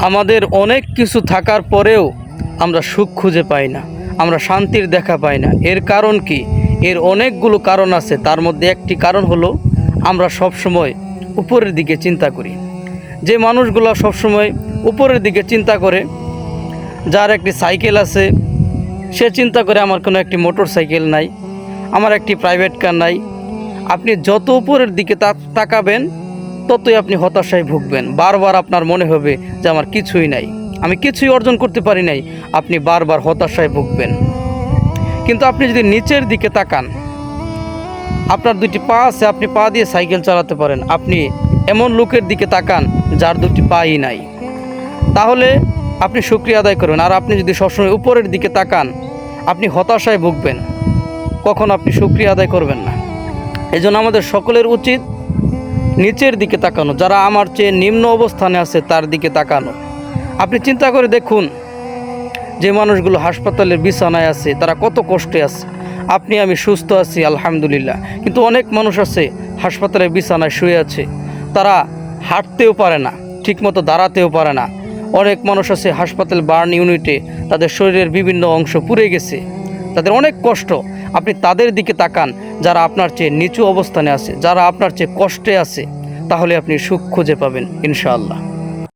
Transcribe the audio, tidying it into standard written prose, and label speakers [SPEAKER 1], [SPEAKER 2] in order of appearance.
[SPEAKER 1] আমাদের অনেক কিছু থাকার পরেও আমরা সুখ খুঁজে পাই না, আমরা শান্তির দেখা পাই না। এর কারণ কি? এর অনেকগুলো কারণ আছে। তার মধ্যে একটি কারণ হলো আমরা সবসময় উপরের দিকে চিন্তা করি। যে মানুষগুলো সবসময় উপরের দিকে চিন্তা করে, যার একটি সাইকেল আছে, সে চিন্তা করে আমার কোনো একটি মোটর সাইকেল নাই, আমার একটি প্রাইভেট কার নাই। আপনি যত উপরের দিকে তাকাবেন ততই আপনি হতাশায় ভুগবেন। বারবার আপনার মনে হবে যে আমার কিছুই নাই, আমি কিছুই অর্জন করতে পারি নাই। আপনি বারবার হতাশায় ভুগবেন। কিন্তু আপনি যদি নিচের দিকে তাকান, আপনার দুটি পা আছে, আপনি পা দিয়ে সাইকেল চালাতে পারেন। আপনি এমন লোকের দিকে তাকান যার দুটি পাই নাই, তাহলে আপনি শুকরিয়া আদায় করবেন। আর আপনি যদি সবসময় উপরের দিকে তাকান, আপনি হতাশায় ভুগবেন, কখন আপনি শুকরিয়া আদায় করবেন না। এই জন্য আমাদের সকলের উচিত নিচের দিকে তাকানো, যারা আমার চেয়ে নিম্ন অবস্থানে আছে তার দিকে তাকানো। আপনি চিন্তা করে দেখুন, যে মানুষগুলো হাসপাতালের বিছানায় আছে তারা কত কষ্টে আছে। আপনি আমি সুস্থ আছি আলহামদুলিল্লাহ, কিন্তু অনেক মানুষ আছে হাসপাতালের বিছানায় শুয়ে আছে, তারা হাঁটতেও পারে না, ঠিকমতো দাঁড়াতেও পারে না। অনেক মানুষ আছে হাসপাতাল বার্ন ইউনিটে, তাদের শরীরের বিভিন্ন অংশ পুড়ে গেছে, তাদের অনেক কষ্ট। আপনি তাদের দিকে তাকান যারা আপনার চেয়ে নিচু অবস্থানে আছে, যারা আপনার চেয়ে কষ্টে আছে, তাহলে আপনি সুখ খুঁজে পাবেন ইনশাআল্লাহ।